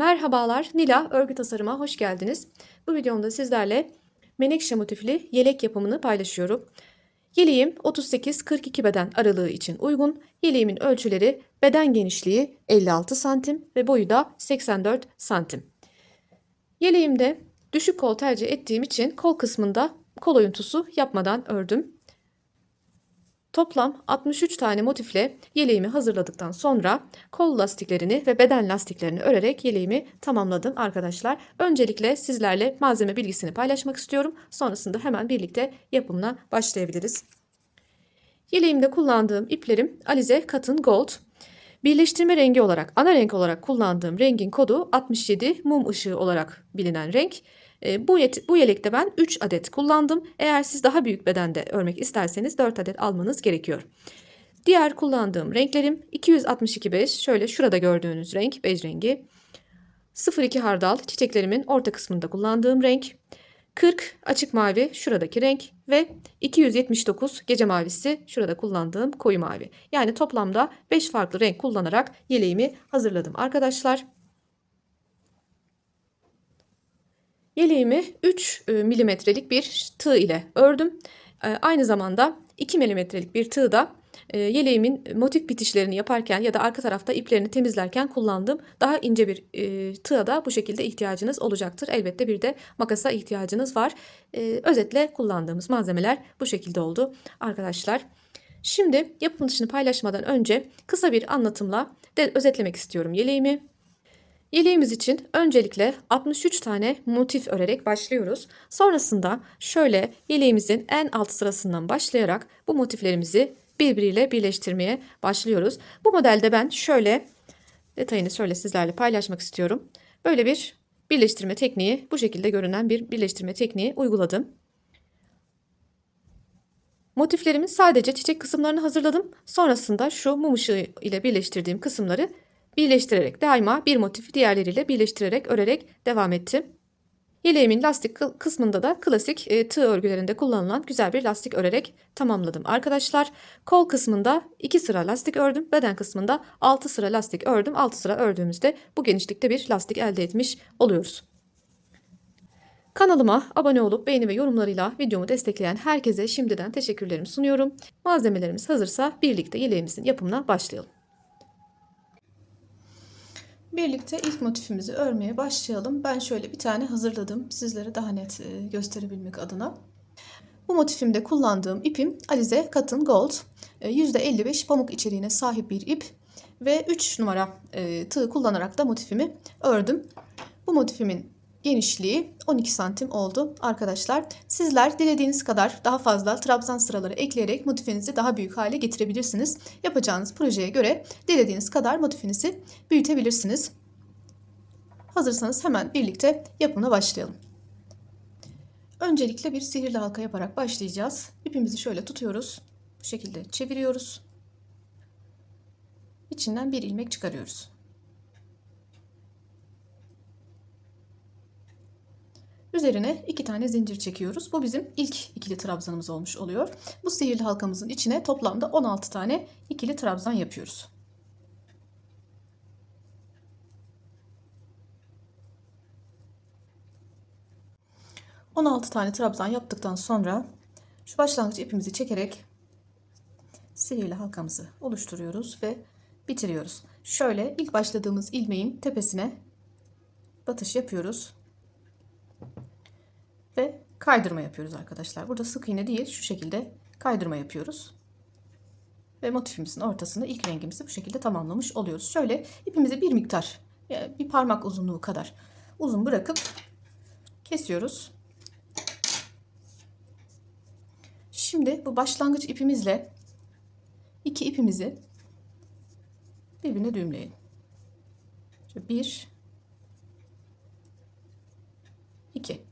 Merhabalar, Nila Örgü Tasarım'a hoş geldiniz. Bu videomda sizlerle menekşe motifli yelek yapımını paylaşıyorum. Yeleğim 38-42 beden aralığı için uygun. Yeleğimin ölçüleri beden genişliği 56 santim ve boyu da 84 santim. Yeleğimde düşük kol tercih ettiğim için kol kısmında kol oyuntusu yapmadan ördüm. Toplam 63 tane motifle yeleğimi hazırladıktan sonra kol lastiklerini ve beden lastiklerini örerek yeleğimi tamamladım arkadaşlar. Öncelikle sizlerle malzeme bilgisini paylaşmak istiyorum. Sonrasında hemen birlikte yapımına başlayabiliriz. Yeleğimde kullandığım iplerim Alize Cotton Gold. Birleştirme rengi olarak, ana renk olarak kullandığım rengin kodu 67 mum ışığı olarak bilinen renk. Bu yelekte ben 3 adet kullandım. Eğer siz daha büyük bedende örmek isterseniz 4 adet almanız gerekiyor. Diğer kullandığım renklerim 262 bej, şöyle şurada gördüğünüz renk bej rengi. 02 hardal, çiçeklerimin orta kısmında kullandığım renk. 40 açık mavi, şuradaki renk ve 279 gece mavisi, şurada kullandığım koyu mavi. Yani toplamda 5 farklı renk kullanarak yeleğimi hazırladım arkadaşlar. Yeleğimi 3 milimetrelik bir tığ ile ördüm. Aynı zamanda 2 milimetrelik bir tığ da yeleğimin motif bitişlerini yaparken ya da arka tarafta iplerini temizlerken kullandım. Daha ince bir tığa da bu şekilde ihtiyacınız olacaktır. Elbette bir de makasa ihtiyacınız var. Özetle kullandığımız malzemeler bu şekilde oldu arkadaşlar. Şimdi yapılışını paylaşmadan önce kısa bir anlatımla özetlemek istiyorum yeleğimi. Yeleğimiz için öncelikle 63 tane motif örerek başlıyoruz. Sonrasında şöyle yeleğimizin en alt sırasından başlayarak bu motiflerimizi birbiriyle birleştirmeye başlıyoruz. Bu modelde ben şöyle detayını şöyle sizlerle paylaşmak istiyorum. Böyle bir birleştirme tekniği, bu şekilde görünen bir birleştirme tekniği uyguladım. Motiflerimin sadece çiçek kısımlarını hazırladım. Sonrasında şu mum ışığı ile birleştirdiğim kısımları birleştirerek daima bir motifi diğerleriyle birleştirerek örerek devam ettim. Yeleğimin lastik kısmında da klasik tığ örgülerinde kullanılan güzel bir lastik örerek tamamladım arkadaşlar. Kol kısmında 2 sıra lastik ördüm. Beden kısmında 6 sıra lastik ördüm. 6 sıra ördüğümüzde bu genişlikte bir lastik elde etmiş oluyoruz. Kanalıma abone olup beğeni ve yorumlarıyla videomu destekleyen herkese şimdiden teşekkürlerimi sunuyorum. Malzemelerimiz hazırsa birlikte yeleğimizin yapımına başlayalım. Birlikte ilk motifimizi örmeye başlayalım. Ben şöyle bir tane hazırladım sizlere daha net gösterebilmek adına. Bu motifimde kullandığım ipim Alize Cotton Gold. %55 pamuk içeriğine sahip bir ip ve 3 numara tığ kullanarak da motifimi ördüm. Bu motifimin genişliği 12 santim oldu arkadaşlar. Sizler dilediğiniz kadar daha fazla trabzan sıraları ekleyerek motifinizi daha büyük hale getirebilirsiniz. Yapacağınız projeye göre dilediğiniz kadar motifinizi büyütebilirsiniz. Hazırsanız hemen birlikte yapımına başlayalım. Öncelikle bir sihirli halka yaparak başlayacağız. İpimizi şöyle tutuyoruz. Bu şekilde çeviriyoruz. İçinden bir ilmek çıkarıyoruz. Üzerine 2 tane zincir çekiyoruz. Bu bizim ilk ikili trabzanımız olmuş oluyor. Bu sihirli halkamızın içine toplamda 16 tane ikili trabzan yapıyoruz. ...16 tane trabzan yaptıktan sonra... ...şu başlangıç ipimizi çekerek... ...sihirli halkamızı oluşturuyoruz ve bitiriyoruz. Şöyle ilk başladığımız ilmeğin tepesine... ...batış yapıyoruz. Ve kaydırma yapıyoruz arkadaşlar. Burada sık iğne değil, şu şekilde kaydırma yapıyoruz. Ve motifimizin ortasında ilk rengimizi bu şekilde tamamlamış oluyoruz. Şöyle ipimizi bir miktar, yani bir parmak uzunluğu kadar uzun bırakıp kesiyoruz. Şimdi bu başlangıç ipimizle iki ipimizi birbirine düğümleyelim. Şöyle 1, 2.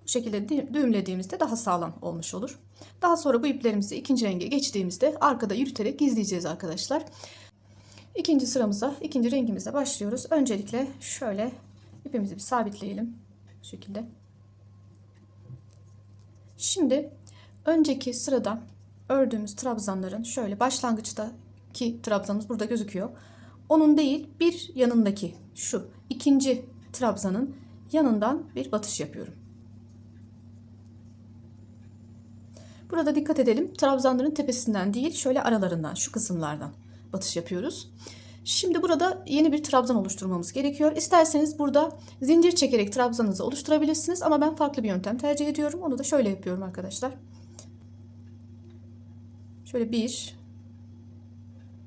Bu şekilde düğümlediğimizde daha sağlam olmuş olur. Daha sonra bu iplerimizi ikinci renge geçtiğimizde arkada yürüterek gizleyeceğiz arkadaşlar. İkinci sıramıza, ikinci rengimize başlıyoruz. Öncelikle şöyle ipimizi bir sabitleyelim. Bu şekilde. Şimdi önceki sırada ördüğümüz trabzanların şöyle başlangıçtaki trabzanımız burada gözüküyor. onun değil, bir yanındaki şu ikinci trabzanın yanından bir batış yapıyorum. Burada dikkat edelim, trabzanların tepesinden değil, şöyle aralarından, şu kısımlardan batış yapıyoruz. Şimdi burada yeni bir trabzan oluşturmamız gerekiyor. İsterseniz burada zincir çekerek trabzanınızı oluşturabilirsiniz ama ben farklı bir yöntem tercih ediyorum. Onu da şöyle yapıyorum arkadaşlar. Şöyle bir,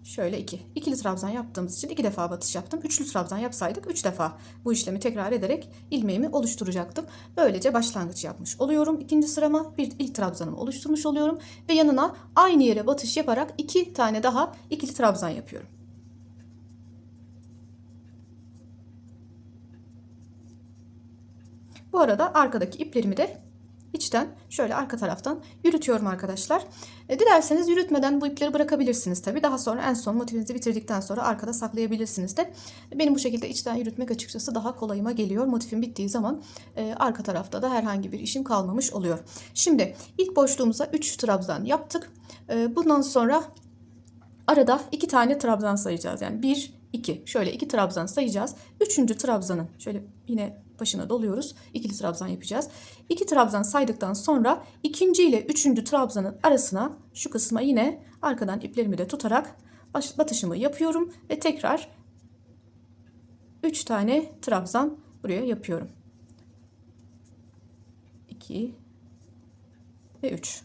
şöyle iki. İkili trabzan yaptığımız için 2 defa batış yaptım. Üçlü trabzan yapsaydık 3 defa bu işlemi tekrar ederek ilmeğimi oluşturacaktım. Böylece başlangıç yapmış oluyorum. İkinci sırama ilk trabzanımı oluşturmuş oluyorum ve yanına aynı yere batış yaparak 2 tane daha ikili trabzan yapıyorum. Bu arada arkadaki iplerimi de içten şöyle arka taraftan yürütüyorum arkadaşlar. Dilerseniz yürütmeden bu ipleri bırakabilirsiniz tabi. Daha sonra en son motifinizi bitirdikten sonra arkada saklayabilirsiniz de. Benim bu şekilde içten yürütmek açıkçası daha kolayıma geliyor. Motifim bittiği zaman arka tarafta da herhangi bir işim kalmamış oluyor. Şimdi ilk boşluğumuza 3 trabzan yaptık. Bundan sonra arada 2 tane trabzan sayacağız. Yani 1, 2. Şöyle 2 trabzan sayacağız. 3. trabzanın şöyle yine başına doluyoruz. İkili trabzan yapacağız. 2 trabzan saydıktan sonra ikinci ile 3. trabzanın arasına şu kısma yine arkadan iplerimi de tutarak batışımı yapıyorum ve tekrar 3 tane trabzan buraya yapıyorum. 2 ve 3.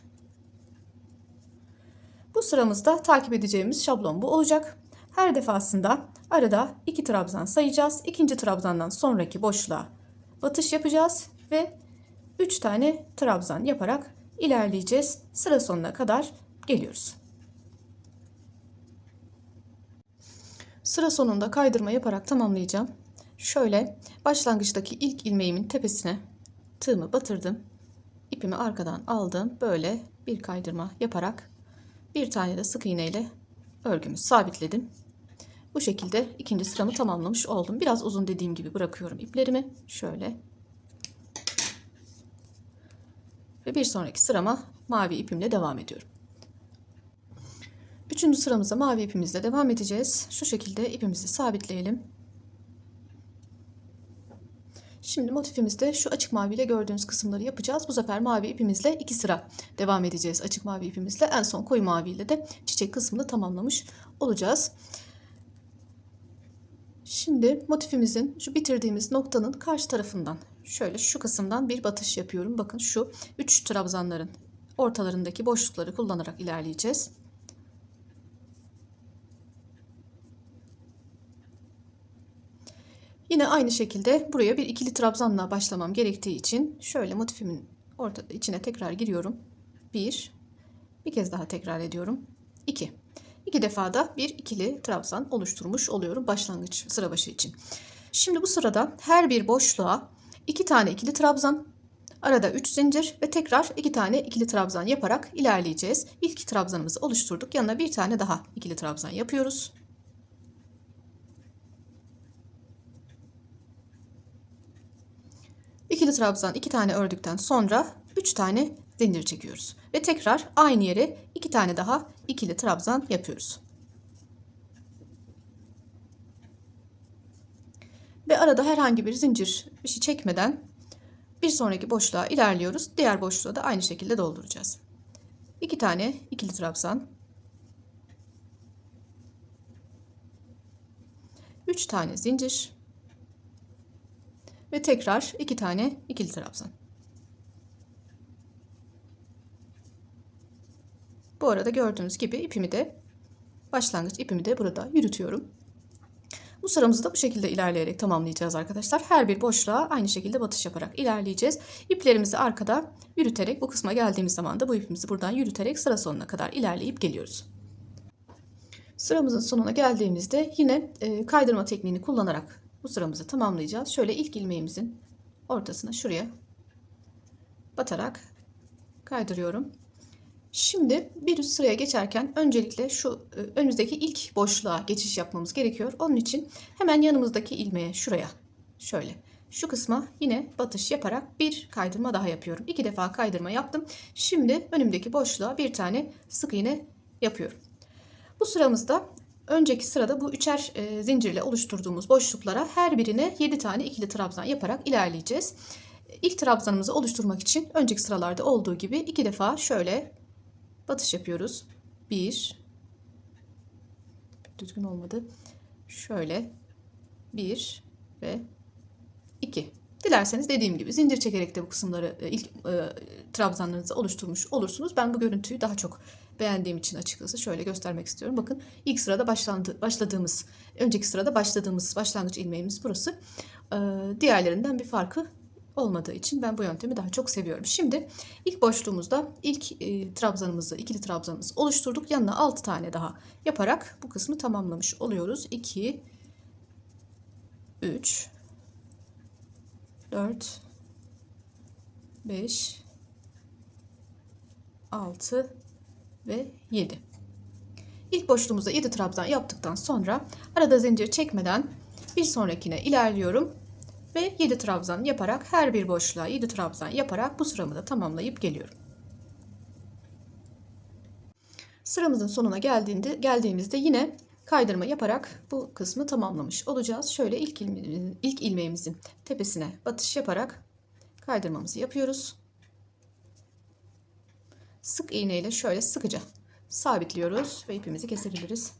Bu sıramızda takip edeceğimiz şablon bu olacak. Her defasında arada 2 trabzan sayacağız. İkinci trabzandan sonraki boşluğa batış yapacağız ve 3 tane trabzan yaparak ilerleyeceğiz. Sıra sonuna kadar geliyoruz. Sıra sonunda kaydırma yaparak tamamlayacağım. Şöyle başlangıçtaki ilk ilmeğimin tepesine tığımı batırdım. İpimi arkadan aldım. Böyle bir kaydırma yaparak bir tane de sık iğne ile örgümü sabitledim. Bu şekilde ikinci sıramı tamamlamış oldum. Biraz uzun dediğim gibi bırakıyorum iplerimi. Şöyle. Ve bir sonraki sırama mavi ipimle devam ediyorum. Üçüncü sıramıza mavi ipimizle devam edeceğiz. Şu şekilde ipimizi sabitleyelim. Şimdi motifimizde şu açık mavi ile gördüğünüz kısımları yapacağız. Bu sefer mavi ipimizle 2 sıra devam edeceğiz. Açık mavi ipimizle en son koyu mavi ile de çiçek kısmını tamamlamış olacağız. Şimdi motifimizin şu bitirdiğimiz noktanın karşı tarafından şöyle şu kısımdan bir batış yapıyorum. Bakın şu 3 trabzanların ortalarındaki boşlukları kullanarak ilerleyeceğiz. Yine aynı şekilde buraya bir ikili trabzanla başlamam gerektiği için şöyle motifimin içine tekrar giriyorum. Bir kez daha tekrar ediyorum. 2. 2 defa da bir ikili trabzan oluşturmuş oluyorum başlangıç sıra başı için. Şimdi bu sırada her bir boşluğa 2 tane ikili trabzan, arada 3 zincir ve tekrar 2 tane ikili trabzan yaparak ilerleyeceğiz. İlk trabzanımızı oluşturduk. Yanına bir tane daha ikili trabzan yapıyoruz. İkili trabzan 2 tane ördükten sonra 3 tane zincir çekiyoruz. Ve tekrar aynı yere 2 tane daha ikili trabzan yapıyoruz. Ve arada herhangi bir zincir bir şey çekmeden bir sonraki boşluğa ilerliyoruz. Diğer boşluğu da aynı şekilde dolduracağız. 2 tane ikili trabzan. 3 tane zincir. Ve tekrar 2 tane ikili trabzan. Bu arada gördüğünüz gibi ipimi de başlangıç ipimi de burada yürütüyorum. Bu sıramızı da bu şekilde ilerleyerek tamamlayacağız arkadaşlar. Her bir boşluğa aynı şekilde batış yaparak ilerleyeceğiz. İplerimizi arkada yürüterek bu kısma geldiğimiz zaman da bu ipimizi buradan yürüterek sıra sonuna kadar ilerleyip geliyoruz. Sıramızın sonuna geldiğimizde yine kaydırma tekniğini kullanarak bu sıramızı tamamlayacağız. Şöyle ilk ilmeğimizin ortasına şuraya batarak kaydırıyorum. Şimdi bir üst sıraya geçerken öncelikle şu önümüzdeki ilk boşluğa geçiş yapmamız gerekiyor. Onun için hemen yanımızdaki ilmeğe şuraya şöyle şu kısma yine batış yaparak bir kaydırma daha yapıyorum. 2 defa kaydırma yaptım. Şimdi önümdeki boşluğa bir tane sık iğne yapıyorum. Bu sıramızda önceki sırada bu üçer zincirle oluşturduğumuz boşluklara her birine 7 tane ikili trabzan yaparak ilerleyeceğiz. İlk trabzanımızı oluşturmak için önceki sıralarda olduğu gibi 2 defa şöyle batış yapıyoruz. 1, düzgün olmadı. Şöyle 1 ve 2. Dilerseniz dediğim gibi zincir çekerek de bu kısımları ilk trabzanlarınızı oluşturmuş olursunuz. Ben bu görüntüyü daha çok beğendiğim için açıkçası şöyle göstermek istiyorum. Bakın ilk sırada önceki sırada başladığımız başlangıç ilmeğimiz burası. Diğerlerinden bir farkı olmadığı için ben bu yöntemi daha çok seviyorum. Şimdi ilk boşluğumuzda ilk ikili trabzanımızı oluşturduk. Yanına 6 tane daha yaparak bu kısmı tamamlamış oluyoruz. 2, 3, 4, 5, 6 ve 7. İlk boşluğumuza 7 trabzan yaptıktan sonra arada zincir çekmeden bir sonrakine ilerliyorum ve 7 trabzan yaparak her bir boşluğa 7 trabzan yaparak bu sıramı da tamamlayıp geliyorum. Sıramızın sonuna geldiğimizde yine kaydırma yaparak bu kısmı tamamlamış olacağız. Şöyle ilk ilmeğimizin tepesine batış yaparak kaydırmamızı yapıyoruz. Sık iğne ile şöyle sıkıca sabitliyoruz ve ipimizi kesebiliriz.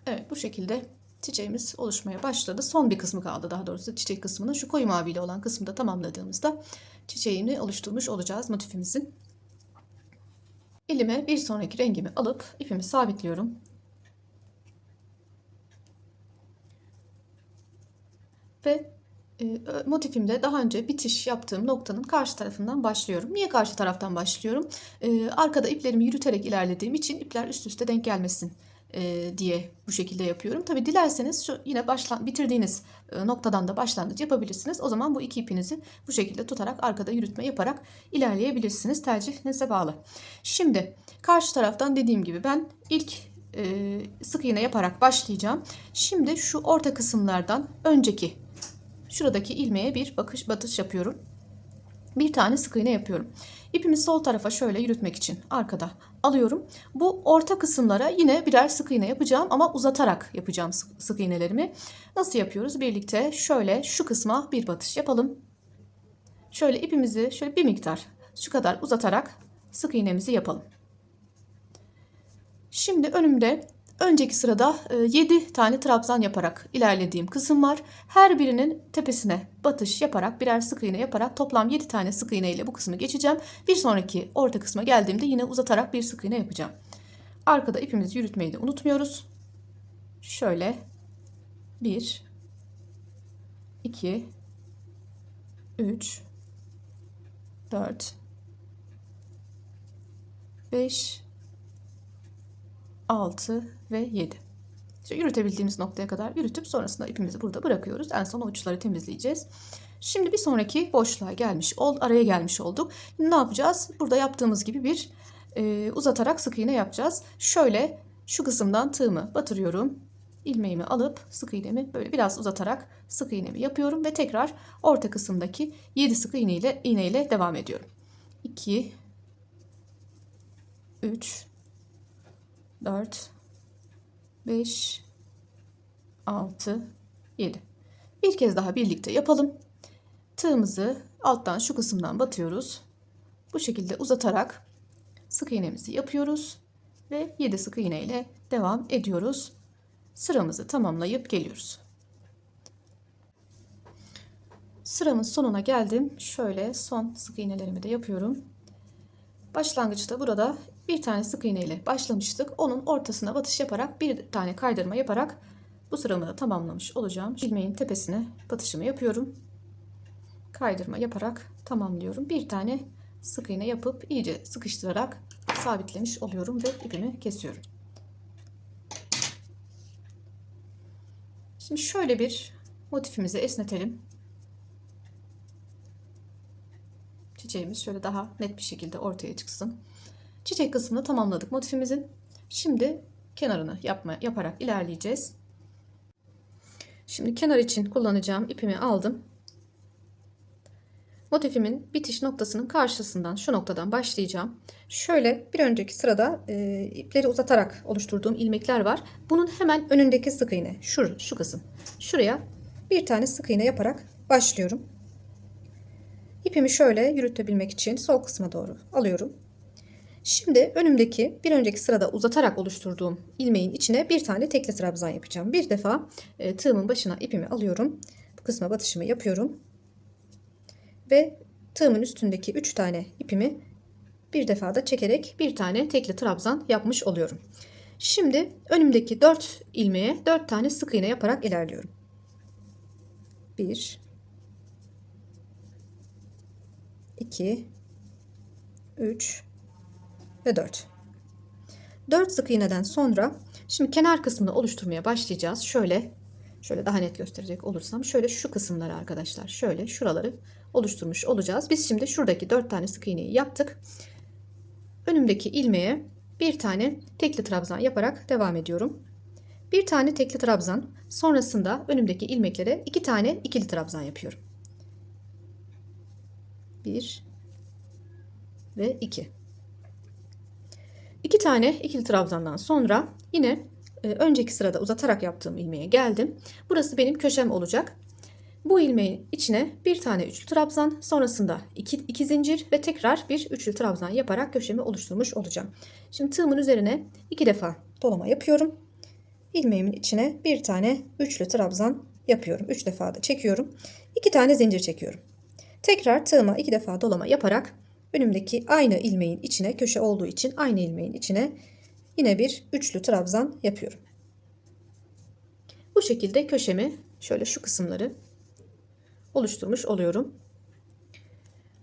Evet, bu şekilde çiçeğimiz oluşmaya başladı. Son bir kısmı kaldı, daha doğrusu çiçek kısmının şu koyu maviyle olan kısmını da tamamladığımızda çiçeğini oluşturmuş olacağız motifimizin. Elime bir sonraki rengimi alıp ipimi sabitliyorum. Ve motifimde daha önce bitiş yaptığım noktanın karşı tarafından başlıyorum. Niye karşı taraftan başlıyorum? Arkada iplerimi yürüterek ilerlediğim için ipler üst üste denk gelmesin diye bu şekilde yapıyorum. Tabi dilerseniz şu yine bitirdiğiniz noktadan da başlangıç yapabilirsiniz. O zaman bu iki ipinizi bu şekilde tutarak arkada yürütme yaparak ilerleyebilirsiniz. Tercihinize bağlı. Şimdi karşı taraftan dediğim gibi ben ilk sık iğne yaparak başlayacağım. Şimdi şu orta kısımlardan önceki şuradaki ilmeğe bir batış yapıyorum. Bir tane sık iğne yapıyorum. İpimi sol tarafa şöyle yürütmek için arkada alıyorum. Bu orta kısımlara yine birer sık iğne yapacağım ama uzatarak yapacağım sık iğnelerimi. Nasıl yapıyoruz? Birlikte şöyle şu kısma bir batış yapalım. Şöyle ipimizi şöyle bir miktar şu kadar uzatarak sık iğnemizi yapalım. Şimdi önümde önceki sırada 7 tane trabzan yaparak ilerlediğim kısım var. Her birinin tepesine batış yaparak birer sık iğne yaparak toplam 7 tane sık iğne ile bu kısmı geçeceğim. Bir sonraki orta kısma geldiğimde yine uzatarak bir sık iğne yapacağım. Arkada ipimizi yürütmeyi de unutmuyoruz. Şöyle 1, 2, 3, 4, 5, 6 ve 7. İşte yürütebildiğimiz noktaya kadar yürütüp sonrasında ipimizi burada bırakıyoruz. En son uçları temizleyeceğiz. Şimdi bir sonraki boşluğa araya gelmiş olduk. Şimdi ne yapacağız? Burada yaptığımız gibi bir uzatarak sık iğne yapacağız. Şöyle şu kısımdan tığımı batırıyorum. İlmeğimi alıp sık iğnemi böyle biraz uzatarak sık iğnemi yapıyorum ve tekrar orta kısımdaki 7 sık iğne ile devam ediyorum. 2, 3, 4, 5, 6, 7. Bir kez daha birlikte yapalım. Tığımızı alttan şu kısımdan batıyoruz. Bu şekilde uzatarak sık iğnemizi yapıyoruz ve 7 sık iğne ile devam ediyoruz. Sıramızı tamamlayıp geliyoruz. Sıramın sonuna geldim. Şöyle son sık iğnelerimi de yapıyorum. Başlangıçta burada bir tane sık iğne ile başlamıştık. Onun ortasına batış yaparak bir tane kaydırma yaparak bu sıramı da tamamlamış olacağım. İlmeğin tepesine batışımı yapıyorum. Kaydırma yaparak tamamlıyorum. Bir tane sık iğne yapıp iyice sıkıştırarak sabitlemiş oluyorum ve ipimi kesiyorum. Şimdi şöyle bir motifimizi esnetelim. Çiçeğimiz şöyle daha net bir şekilde ortaya çıksın. Çiçek kısmını tamamladık motifimizin. Şimdi kenarını yaparak ilerleyeceğiz. Şimdi kenar için kullanacağım ipimi aldım. Motifimin bitiş noktasının karşısından, şu noktadan başlayacağım. Şöyle bir önceki sırada ipleri uzatarak oluşturduğum ilmekler var. Bunun hemen önündeki sık iğne, şu kısım. Şuraya bir tane sık iğne yaparak başlıyorum. İpimi şöyle yürütebilmek için sol kısma doğru alıyorum. Şimdi önümdeki bir önceki sırada uzatarak oluşturduğum ilmeğin içine bir tane tekli trabzan yapacağım. Bir defa tığımın başına ipimi alıyorum. Bu kısma batışımı yapıyorum. Ve tığımın üstündeki 3 tane ipimi bir defada çekerek bir tane tekli trabzan yapmış oluyorum. Şimdi önümdeki 4 ilmeğe 4 tane sık iğne yaparak ilerliyorum. 1 2 3 ve 4. 4 sık iğneden sonra şimdi kenar kısmını oluşturmaya başlayacağız. Şöyle daha net gösterecek olursam şöyle şu kısımları arkadaşlar, şöyle şuraları oluşturmuş olacağız. Biz şimdi şuradaki 4 tane sık iğneyi yaptık. Önümdeki ilmeğe bir tane tekli trabzan yaparak devam ediyorum. Bir tane tekli trabzan, sonrasında önümdeki ilmeklere 2 tane ikili trabzan yapıyorum. 1 ve 2. 2 tane ikili trabzandan sonra yine önceki sırada uzatarak yaptığım ilmeğe geldim. Burası benim köşem olacak. Bu ilmeğin içine bir tane üçlü trabzan, sonrasında 2 zincir ve tekrar bir üçlü trabzan yaparak köşemi oluşturmuş olacağım. Şimdi tığımın üzerine 2 defa dolama yapıyorum. İlmeğimin içine bir tane üçlü trabzan yapıyorum. 3 defa da çekiyorum. 2 tane zincir çekiyorum. Tekrar tığıma 2 defa dolama yaparak önümdeki aynı ilmeğin içine, köşe olduğu için aynı ilmeğin içine yine bir üçlü trabzan yapıyorum. Bu şekilde köşemi şöyle şu kısımları oluşturmuş oluyorum.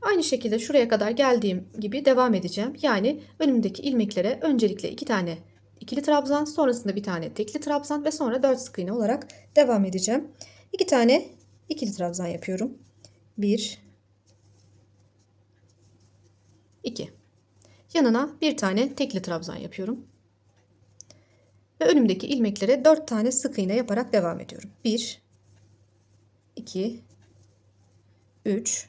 Aynı şekilde şuraya kadar geldiğim gibi devam edeceğim. Yani önümdeki ilmeklere öncelikle 2 tane ikili trabzan, sonrasında bir tane tekli trabzan ve sonra 4 sık iğne olarak devam edeceğim. 2 tane ikili trabzan yapıyorum. 1 2. Yanına bir tane tekli trabzan yapıyorum. Ve önümdeki ilmeklere 4 tane sık iğne yaparak devam ediyorum. 1 2 3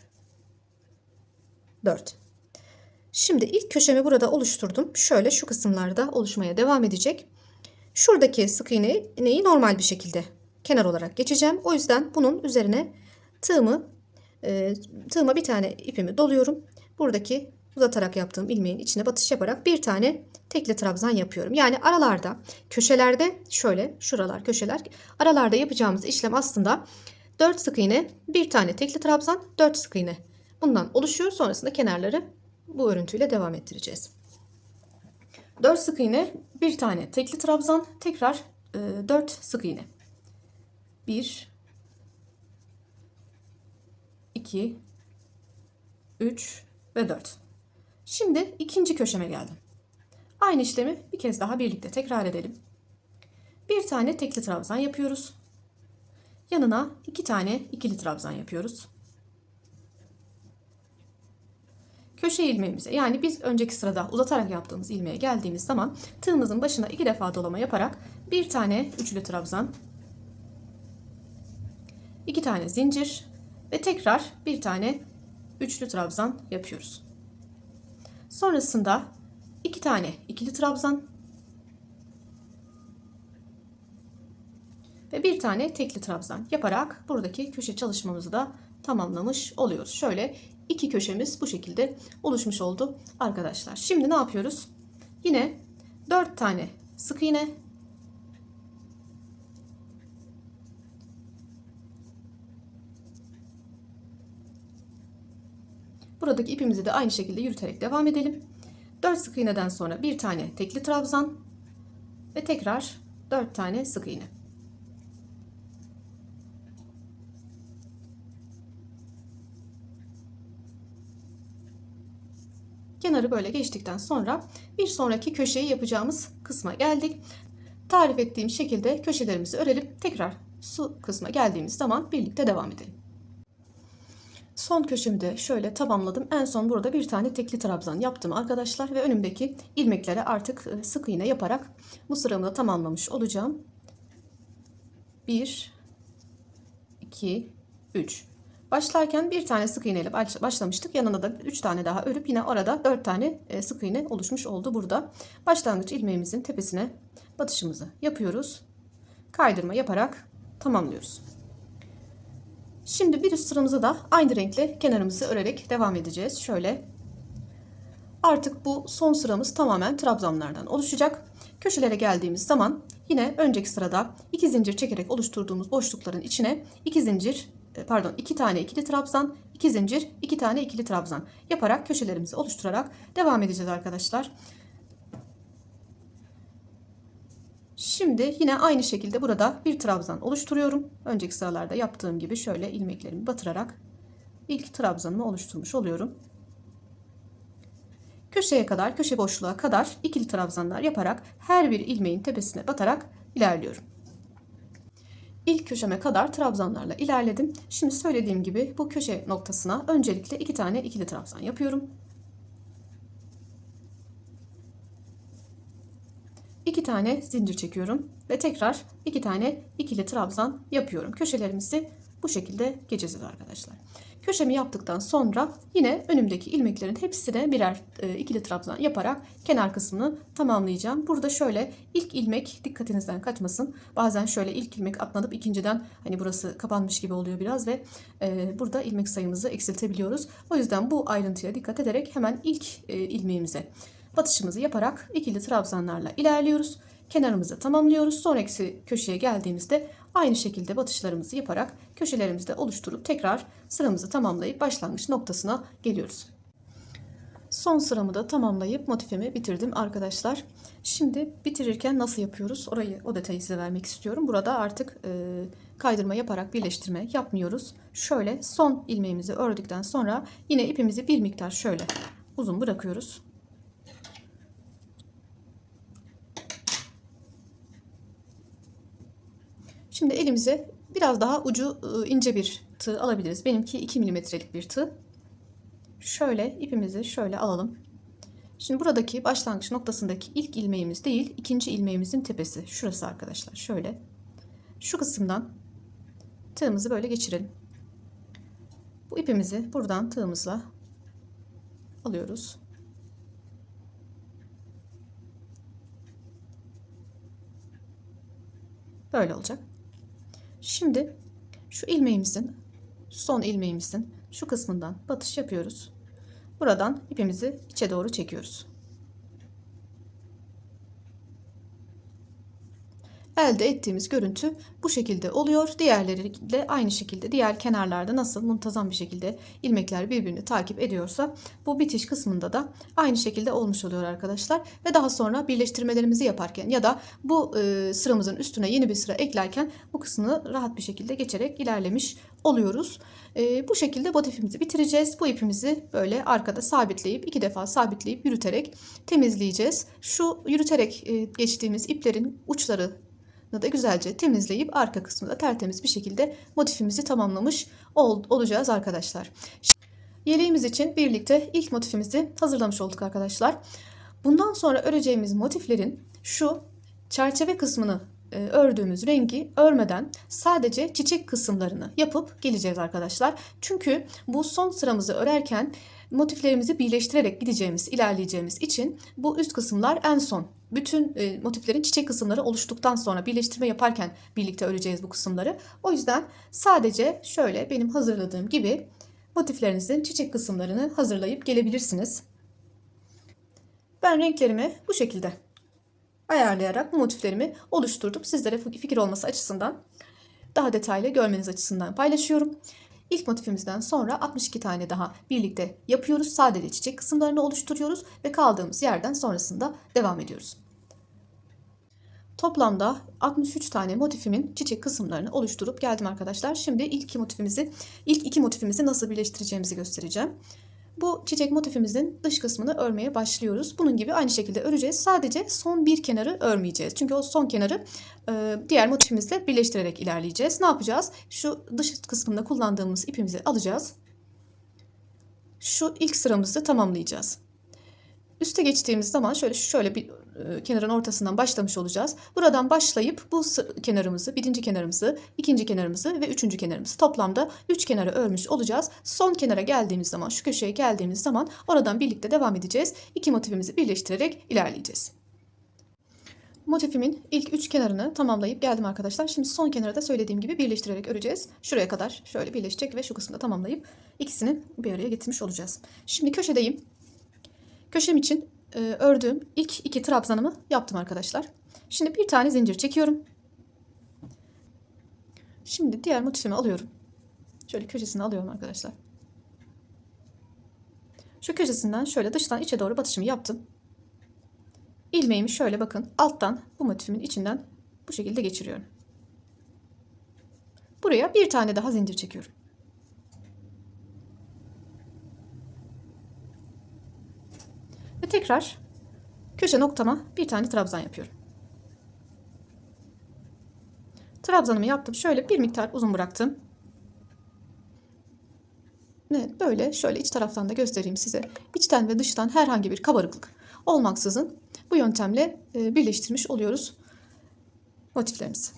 4. Şimdi ilk köşemi burada oluşturdum. Şöyle şu kısımlarda oluşmaya devam edecek. Şuradaki sık iğneyi normal bir şekilde kenar olarak geçeceğim. O yüzden bunun üzerine tığıma bir tane ipimi doluyorum. Buradaki uzatarak yaptığım ilmeğin içine batış yaparak bir tane tekli trabzan yapıyorum. Yani aralarda, köşelerde şöyle şuralar köşeler, aralarda yapacağımız işlem aslında 4 sık iğne, bir tane tekli trabzan, 4 sık iğne. Bundan oluşuyor. Sonrasında kenarları bu örüntüyle devam ettireceğiz. 4 sık iğne, bir tane tekli trabzan, tekrar 4 sık iğne. 1 2 3 ve 4. Şimdi ikinci köşeme geldim. Aynı işlemi bir kez daha birlikte tekrar edelim. Bir tane tekli trabzan yapıyoruz. Yanına 2 tane ikili trabzan yapıyoruz. Köşe ilmeğimize, yani biz önceki sırada uzatarak yaptığımız ilmeğe geldiğimiz zaman tığımızın başına 2 defa dolama yaparak bir tane üçlü trabzan, 2 tane zincir ve tekrar bir tane üçlü trabzan yapıyoruz. Sonrasında 2 tane ikili trabzan ve bir tane tekli trabzan yaparak buradaki köşe çalışmamızı da tamamlamış oluyoruz. Şöyle iki köşemiz bu şekilde oluşmuş oldu arkadaşlar. Şimdi ne yapıyoruz? Yine 4 tane sık iğne, buradaki ipimizi de aynı şekilde yürüterek devam edelim. 4 sık iğneden sonra bir tane tekli trabzan ve tekrar 4 tane sık iğne. Kenarı böyle geçtikten sonra bir sonraki köşeyi yapacağımız kısma geldik. Tarif ettiğim şekilde köşelerimizi örelim. Tekrar şu kısma geldiğimiz zaman birlikte devam edelim. Son köşemi de şöyle tamamladım. En son burada bir tane tekli trabzan yaptım arkadaşlar ve önümdeki ilmeklere artık sık iğne yaparak bu sıramı da tamamlamış olacağım. 1 2 3. Başlarken bir tane sık iğne ile başlamıştık. Yanına da 3 tane daha örüp yine arada 4 tane sık iğne oluşmuş oldu burada. Başlangıç ilmeğimizin tepesine batışımızı yapıyoruz. Kaydırma yaparak tamamlıyoruz. Şimdi bir üst sıramıza da aynı renkle kenarımızı örerek devam edeceğiz. Şöyle. Artık bu son sıramız tamamen trabzanlardan oluşacak. Köşelere geldiğimiz zaman yine önceki sırada 2 zincir çekerek oluşturduğumuz boşlukların içine 2 tane ikili trabzan, 2 zincir, 2 tane ikili trabzan yaparak köşelerimizi oluşturarak devam edeceğiz arkadaşlar. Şimdi yine aynı şekilde burada bir trabzan oluşturuyorum. Önceki sıralarda yaptığım gibi şöyle ilmeklerimi batırarak ilk trabzanımı oluşturmuş oluyorum. Köşeye kadar, köşe boşluğa kadar ikili trabzanlar yaparak her bir ilmeğin tepesine batarak ilerliyorum. İlk köşeme kadar trabzanlarla ilerledim. Şimdi söylediğim gibi bu köşe noktasına öncelikle 2 tane ikili trabzan yapıyorum. 2 tane zincir çekiyorum ve tekrar 2 tane ikili trabzan yapıyorum. Köşelerimizi bu şekilde geçeceğiz arkadaşlar. Köşemi yaptıktan sonra yine önümdeki ilmeklerin hepsine birer ikili trabzan yaparak kenar kısmını tamamlayacağım. Burada şöyle ilk ilmek dikkatinizden kaçmasın. Bazen şöyle ilk ilmek atlanıp ikinciden hani burası kapanmış gibi oluyor biraz ve burada ilmek sayımızı eksiltebiliyoruz. O yüzden bu ayrıntıya dikkat ederek hemen ilk ilmeğimize batışımızı yaparak ikili trabzanlarla ilerliyoruz. Kenarımızı tamamlıyoruz. Sonraki köşeye geldiğimizde aynı şekilde batışlarımızı yaparak köşelerimizi de oluşturup tekrar sıramızı tamamlayıp başlangıç noktasına geliyoruz. Son sıramı da tamamlayıp motifimi bitirdim arkadaşlar. Şimdi bitirirken nasıl yapıyoruz? O detayı size vermek istiyorum. Burada artık kaydırma yaparak birleştirme yapmıyoruz. Şöyle son ilmeğimizi ördükten sonra yine ipimizi bir miktar şöyle uzun bırakıyoruz. Şimdi elimize biraz daha ucu ince bir tığ alabiliriz. Benimki 2 milimetrelik bir tığ. Şöyle ipimizi şöyle alalım. Şimdi buradaki başlangıç noktasındaki ilk ilmeğimiz değil, ikinci ilmeğimizin tepesi. Şurası arkadaşlar. Şöyle. Şu kısımdan tığımızı böyle geçirelim. Bu ipimizi buradan tığımızla alıyoruz. Böyle olacak. Şimdi şu ilmeğimizin, son ilmeğimizin şu kısmından batış yapıyoruz. Buradan ipimizi içe doğru çekiyoruz. Elde ettiğimiz görüntü bu şekilde oluyor. Diğerleri de aynı şekilde diğer kenarlarda nasıl muntazam bir şekilde ilmekler birbirini takip ediyorsa bu bitiş kısmında da aynı şekilde olmuş oluyor arkadaşlar. Ve daha sonra birleştirmelerimizi yaparken ya da bu sıramızın üstüne yeni bir sıra eklerken bu kısmını rahat bir şekilde geçerek ilerlemiş oluyoruz. Bu şekilde motifimizi bitireceğiz. Bu ipimizi böyle arkada sabitleyip 2 defa sabitleyip yürüterek temizleyeceğiz. Şu yürüterek geçtiğimiz iplerin uçları da güzelce temizleyip arka kısmında tertemiz bir şekilde motifimizi tamamlamış olacağız arkadaşlar. Yeleğimiz için birlikte ilk motifimizi hazırlamış olduk arkadaşlar. Bundan sonra öreceğimiz motiflerin şu çerçeve kısmını ördüğümüz rengi örmeden sadece çiçek kısımlarını yapıp geleceğiz arkadaşlar. Çünkü bu son sıramızı örerken motiflerimizi birleştirerek ilerleyeceğimiz için bu üst kısımlar en son. Bütün motiflerin çiçek kısımları oluştuktan sonra birleştirme yaparken birlikte öreceğiz bu kısımları. O yüzden sadece şöyle benim hazırladığım gibi motiflerinizin çiçek kısımlarını hazırlayıp gelebilirsiniz. Ben renklerimi bu şekilde ayarlayarak bu motiflerimi oluşturdum. Sizlere fikir olması açısından daha detaylı görmeniz açısından paylaşıyorum. İlk motifimizden sonra 62 tane daha birlikte yapıyoruz. Sadece çiçek kısımlarını oluşturuyoruz ve kaldığımız yerden sonrasında devam ediyoruz. Toplamda 63 tane motifimin çiçek kısımlarını oluşturup geldim arkadaşlar. Şimdi ilk iki motifimizi nasıl birleştireceğimizi göstereceğim. Bu çiçek motifimizin dış kısmını örmeye başlıyoruz. Bunun gibi aynı şekilde öreceğiz. Sadece son bir kenarı örmeyeceğiz. Çünkü o son kenarı diğer motifimizle birleştirerek ilerleyeceğiz. Ne yapacağız? Şu dış kısmında kullandığımız ipimizi alacağız. Şu ilk sıramızı tamamlayacağız. Üste geçtiğimiz zaman şöyle bir kenarın ortasından başlamış olacağız. Buradan başlayıp bu kenarımızı, birinci kenarımızı, ikinci kenarımızı ve üçüncü kenarımızı toplamda 3 kenara örmüş olacağız. Son kenara geldiğimiz zaman, şu köşeye geldiğimiz zaman oradan birlikte devam edeceğiz. İki motifimizi birleştirerek ilerleyeceğiz. Motifimin ilk 3 kenarını tamamlayıp geldim arkadaşlar. Şimdi son kenarı da söylediğim gibi birleştirerek öreceğiz. Şuraya kadar şöyle birleşecek ve şu kısımda tamamlayıp ikisini bir araya getirmiş olacağız. Şimdi köşedeyim. Köşem için ördüğüm ilk 2 trabzanımı yaptım arkadaşlar. Şimdi bir tane zincir çekiyorum. Şimdi diğer motifimi alıyorum. Şöyle köşesini alıyorum arkadaşlar. Şu köşesinden şöyle dıştan içe doğru batışımı yaptım. İlmeğimi şöyle bakın alttan bu motifimin içinden bu şekilde geçiriyorum. Buraya bir tane daha zincir çekiyorum. Ve tekrar köşe noktama bir tane trabzan yapıyorum. Trabzanımı yaptım. Şöyle bir miktar uzun bıraktım. Evet, böyle şöyle iç taraftan da göstereyim size. İçten ve dıştan herhangi bir kabarıklık olmaksızın bu yöntemle birleştirmiş oluyoruz motiflerimizi.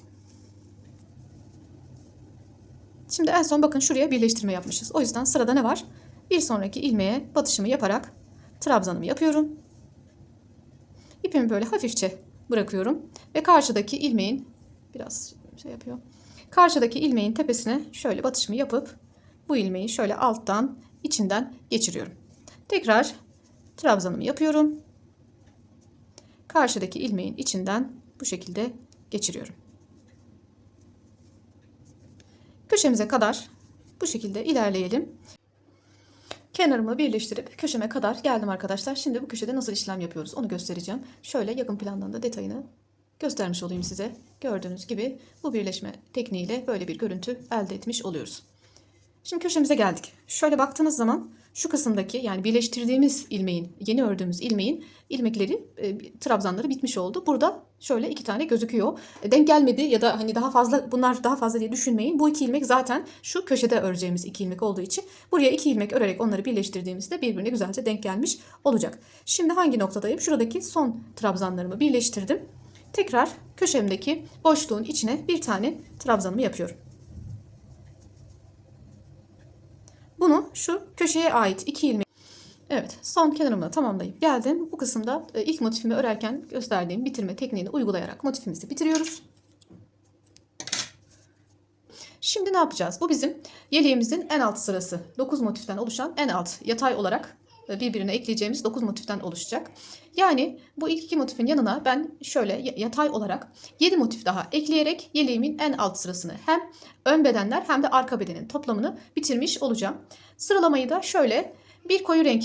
Şimdi en son bakın şuraya birleştirme yapmışız. O yüzden sırada ne var? Bir sonraki ilmeğe batışımı yaparak trabzanımı yapıyorum. İpimi böyle hafifçe bırakıyorum ve karşıdaki ilmeğin biraz yapıyor. Karşıdaki ilmeğin tepesine şöyle batışımı yapıp bu ilmeği şöyle alttan içinden geçiriyorum. Tekrar trabzanımı yapıyorum. Karşıdaki ilmeğin içinden bu şekilde geçiriyorum. Köşemize kadar bu şekilde ilerleyelim. Kenarımı birleştirip köşeme kadar geldim arkadaşlar. Şimdi bu köşede nasıl işlem yapıyoruz onu göstereceğim. Şöyle yakın plandan da detayını göstermiş olayım size. Gördüğünüz gibi bu birleşme tekniğiyle böyle bir görüntü elde etmiş oluyoruz. Şimdi köşemize geldik. Şöyle baktığınız zaman şu kısımdaki yani birleştirdiğimiz ilmeğin, yeni ördüğümüz ilmeğin ilmekleri, trabzanları bitmiş oldu. Burada şöyle 2 tane gözüküyor. Denk gelmedi ya da hani daha fazla, bunlar daha fazla diye düşünmeyin. Bu 2 ilmek zaten şu köşede öreceğimiz 2 ilmek olduğu için buraya 2 ilmek örerek onları birleştirdiğimizde birbirine güzelce denk gelmiş olacak. Şimdi hangi noktadayım? Şuradaki son trabzanlarımı birleştirdim. Tekrar köşemdeki boşluğun içine bir tane trabzanımı yapıyorum. Bunu şu köşeye ait 2 ilmek. Evet, son kenarımı tamamlayıp geldim. Bu kısımda ilk motifimi örerken gösterdiğim bitirme tekniğini uygulayarak motifimizi bitiriyoruz. Şimdi ne yapacağız? Bu bizim yeleğimizin en alt sırası. 9 motiften oluşan en alt yatay olarak birbirine ekleyeceğimiz 9 motiften oluşacak. Yani bu ilk 2 motifin yanına ben şöyle yatay olarak 7 motif daha ekleyerek yeleğimin en alt sırasını hem ön bedenler hem de arka bedenin toplamını bitirmiş olacağım. Sıralamayı da şöyle bir koyu renk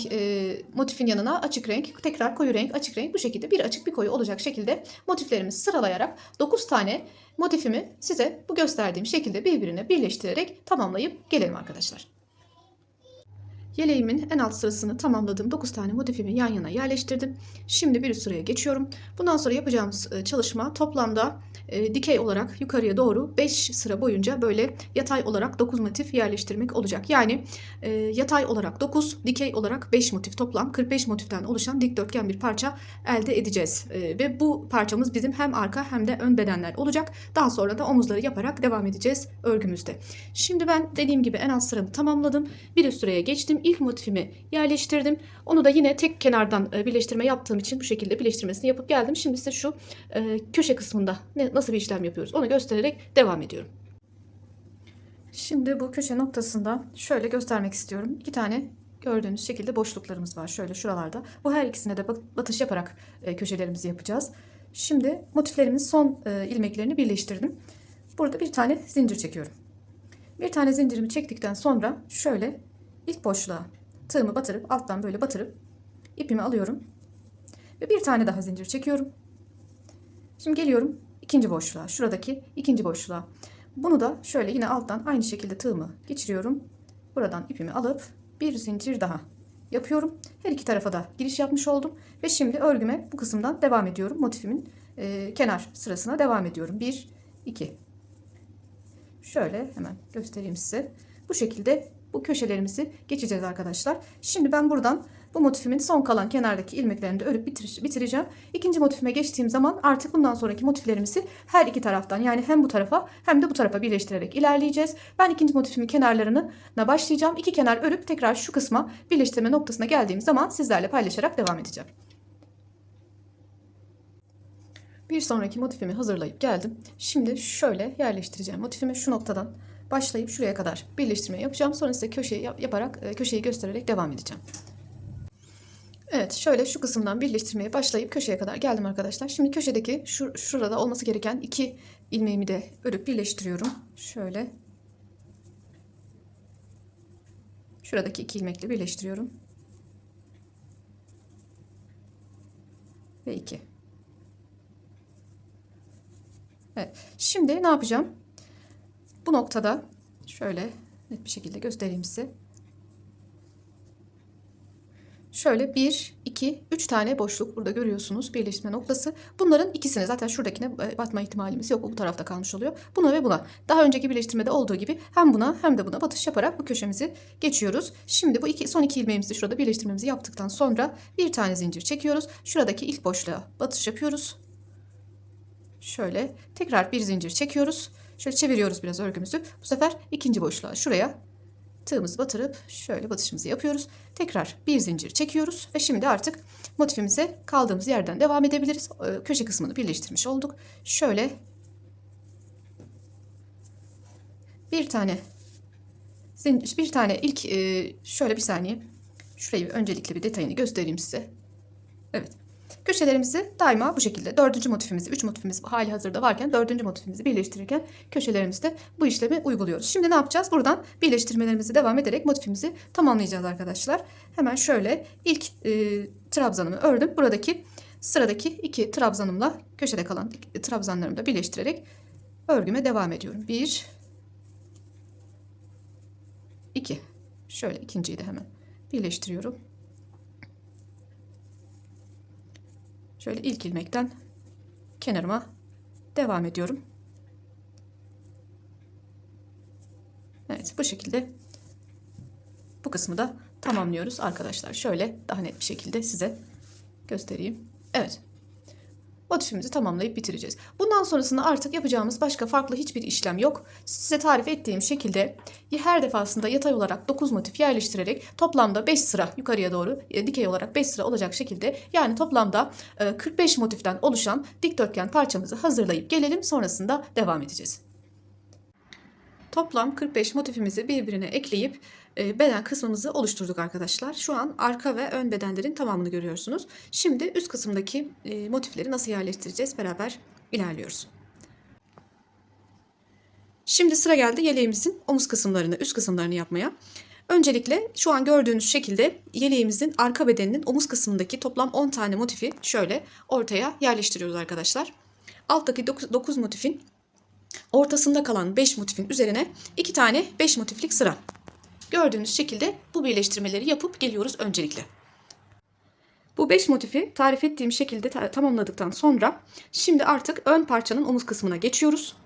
motifin yanına açık renk, tekrar koyu renk, açık renk, bu şekilde bir açık bir koyu olacak şekilde motiflerimizi sıralayarak 9 tane motifimi size bu gösterdiğim şekilde birbirine birleştirerek tamamlayıp gelelim arkadaşlar. Yeleğimin en alt sırasını tamamladım. 9 tane motifimi yan yana yerleştirdim. Şimdi bir üst sıraya geçiyorum. Bundan sonra yapacağımız çalışma toplamda dikey olarak yukarıya doğru 5 sıra boyunca böyle yatay olarak 9 motif yerleştirmek olacak. Yani yatay olarak 9, dikey olarak 5 motif, toplam 45 motiften oluşan dikdörtgen bir parça elde edeceğiz. Ve bu parçamız bizim hem arka hem de ön bedenler olacak. Daha sonra da omuzları yaparak devam edeceğiz örgümüzde. Şimdi ben dediğim gibi en alt sıramı tamamladım. Bir üst sıraya geçtim. İlk motifimi yerleştirdim. Onu da yine tek kenardan birleştirme yaptığım için bu şekilde birleştirmesini yapıp geldim. Şimdi size şu köşe kısmında nasıl bir işlem yapıyoruz onu göstererek devam ediyorum. Şimdi bu köşe noktasında şöyle göstermek istiyorum. 2 tane gördüğünüz şekilde boşluklarımız var. Şöyle şuralarda. Bu her ikisine de batış yaparak köşelerimizi yapacağız. Şimdi motiflerimin son ilmeklerini birleştirdim. Burada bir tane zincir çekiyorum. Bir tane zincirimi çektikten sonra şöyle ilk boşluğa tığımı batırıp alttan böyle batırıp ipimi alıyorum. Ve bir tane daha zincir çekiyorum. Şimdi geliyorum ikinci boşluğa. Şuradaki ikinci boşluğa. Bunu da şöyle yine alttan aynı şekilde tığımı geçiriyorum. Buradan ipimi alıp bir zincir daha yapıyorum. Her iki tarafa da giriş yapmış oldum. Ve şimdi örgüme bu kısımdan devam ediyorum. Motifimin kenar sırasına devam ediyorum. 1, 2. Şöyle hemen göstereyim size. Bu şekilde bu köşelerimizi geçeceğiz arkadaşlar. Şimdi ben buradan bu motifimin son kalan kenardaki ilmeklerini de örüp bitireceğim. İkinci motifime geçtiğim zaman artık bundan sonraki motiflerimizi her iki taraftan, yani hem bu tarafa hem de bu tarafa birleştirerek ilerleyeceğiz. Ben ikinci motifimin kenarlarına başlayacağım. İki kenar örüp tekrar şu kısma, birleştirme noktasına geldiğim zaman sizlerle paylaşarak devam edeceğim. Bir sonraki motifimi hazırlayıp geldim. Şimdi şöyle yerleştireceğim motifimi. Şu noktadan başlayıp şuraya kadar birleştirme yapacağım. Sonra size köşeyi yaparak, köşeyi göstererek devam edeceğim. Evet, şöyle şu kısımdan birleştirmeye başlayıp köşeye kadar geldim arkadaşlar. Şimdi köşedeki şurada olması gereken 2 ilmeğimi de örüp birleştiriyorum. Şöyle. Şuradaki 2 ilmekle birleştiriyorum. Ve 2. Evet. Şimdi ne yapacağım? Bu noktada şöyle net bir şekilde göstereyim size. Şöyle 1, 2, 3 tane boşluk burada görüyorsunuz, birleştirme noktası. Bunların ikisini, zaten şuradakine batma ihtimalimiz yok. Bu tarafta kalmış oluyor. Buna ve buna. Daha önceki birleştirmede olduğu gibi hem buna hem de buna batış yaparak bu köşemizi geçiyoruz. Şimdi bu son iki ilmeğimizi şurada birleştirmemizi yaptıktan sonra bir tane zincir çekiyoruz. Şuradaki ilk boşluğa batış yapıyoruz. Şöyle tekrar bir zincir çekiyoruz. Şöyle çeviriyoruz biraz örgümüzü. Bu sefer ikinci boşluğa, şuraya tığımızı batırıp şöyle batışımızı yapıyoruz. Tekrar bir zincir çekiyoruz ve şimdi artık motifimize kaldığımız yerden devam edebiliriz. Köşe kısmını birleştirmiş olduk. Şöyle bir tane ilk şöyle bir saniye. Şurayı öncelikle bir detayını göstereyim size. Evet. Köşelerimizi daima bu şekilde, dördüncü motifimizi, 3 motifimiz hali hazırda varken dördüncü motifimizi birleştirirken köşelerimizde bu işlemi uyguluyoruz. Şimdi ne yapacağız? Buradan birleştirmelerimizi devam ederek motifimizi tamamlayacağız arkadaşlar. Hemen şöyle ilk trabzanımı ördüm. Buradaki sıradaki 2 trabzanımla köşede kalan trabzanlarımı da birleştirerek örgüme devam ediyorum. 1, 2. Şöyle ikinciyi de hemen birleştiriyorum. Şöyle ilk ilmekten kenarıma devam ediyorum. Evet, bu şekilde bu kısmı da tamamlıyoruz arkadaşlar. Şöyle daha net bir şekilde size göstereyim. Evet. Motifimizi tamamlayıp bitireceğiz. Bundan sonrasında artık yapacağımız başka farklı hiçbir işlem yok. Size tarif ettiğim şekilde her defasında yatay olarak 9 motif yerleştirerek toplamda 5 sıra yukarıya doğru dikey olarak 5 sıra olacak şekilde, yani toplamda 45 motiften oluşan dikdörtgen parçamızı hazırlayıp gelelim, sonrasında devam edeceğiz. Toplam 45 motifimizi birbirine ekleyip beden kısmımızı oluşturduk arkadaşlar. Şu an arka ve ön bedenlerin tamamını görüyorsunuz. Şimdi üst kısımdaki motifleri nasıl yerleştireceğiz, beraber ilerliyoruz. Şimdi sıra geldi yeleğimizin omuz kısımlarını, üst kısımlarını yapmaya. Öncelikle şu an gördüğünüz şekilde yeleğimizin arka bedeninin omuz kısmındaki toplam 10 tane motifi şöyle ortaya yerleştiriyoruz arkadaşlar. Alttaki 9 motifin ortasında kalan 5 motifin üzerine 2 tane 5 motiflik sıra. Gördüğünüz şekilde bu birleştirmeleri yapıp geliyoruz öncelikle. Bu 5 motifi tarif ettiğim şekilde tamamladıktan sonra şimdi artık ön parçanın omuz kısmına geçiyoruz.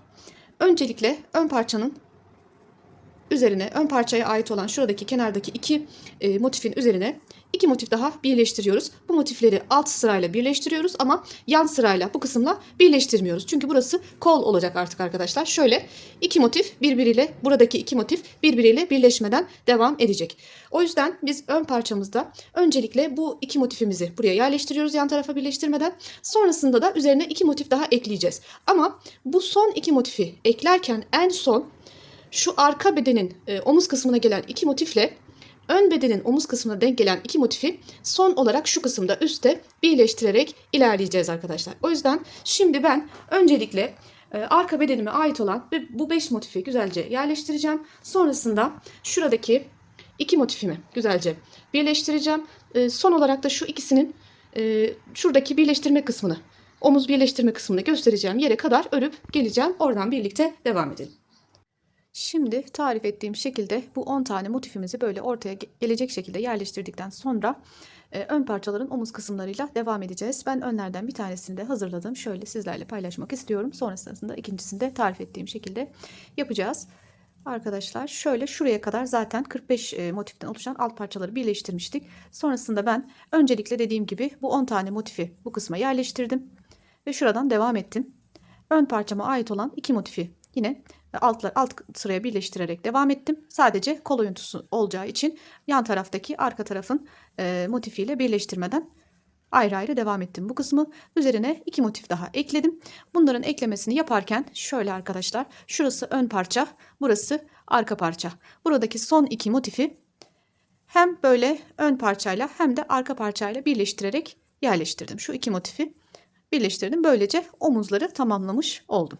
Öncelikle ön parçanın üzerine, ön parçaya ait olan şuradaki kenardaki 2 motifin üzerine 2 motif daha birleştiriyoruz. Bu motifleri alt sırayla birleştiriyoruz ama yan sırayla bu kısımla birleştirmiyoruz. Çünkü burası kol olacak artık arkadaşlar. Şöyle 2 motif birbiriyle, buradaki 2 motif birbiriyle birleşmeden devam edecek. O yüzden biz ön parçamızda öncelikle bu 2 motifimizi buraya yerleştiriyoruz yan tarafa birleştirmeden. Sonrasında da üzerine 2 motif daha ekleyeceğiz. Ama bu son 2 motifi eklerken en son şu arka bedenin omuz kısmına gelen 2 motifle ön bedenin omuz kısmına denk gelen 2 motifi son olarak şu kısımda üstte birleştirerek ilerleyeceğiz arkadaşlar. O yüzden şimdi ben öncelikle arka bedenime ait olan bu 5 motifi güzelce yerleştireceğim. Sonrasında şuradaki 2 motifimi güzelce birleştireceğim. Son olarak da şu ikisinin şuradaki birleştirme kısmını, omuz birleştirme kısmını göstereceğim yere kadar örüp geleceğim. Oradan birlikte devam edelim. Şimdi tarif ettiğim şekilde bu 10 tane motifimizi böyle ortaya gelecek şekilde yerleştirdikten sonra ön parçaların omuz kısımlarıyla devam edeceğiz. Ben önlerden bir tanesini de hazırladım. Şöyle sizlerle paylaşmak istiyorum. Sonrasında ikincisini de tarif ettiğim şekilde yapacağız. Arkadaşlar şöyle şuraya kadar zaten 45 motiften oluşan alt parçaları birleştirmiştik. Sonrasında ben öncelikle dediğim gibi bu 10 tane motifi bu kısma yerleştirdim. Ve şuradan devam ettim. Ön parçama ait olan 2 motifi yine alt sıraya birleştirerek devam ettim. Sadece kol oyuntusu olacağı için yan taraftaki arka tarafın motifiyle birleştirmeden ayrı ayrı devam ettim bu kısmı. Üzerine 2 motif daha ekledim. Bunların eklemesini yaparken şöyle arkadaşlar, şurası ön parça, burası arka parça. Buradaki son 2 motifi hem böyle ön parçayla hem de arka parçayla birleştirerek yerleştirdim. Şu 2 motifi birleştirdim. Böylece omuzları tamamlamış oldum.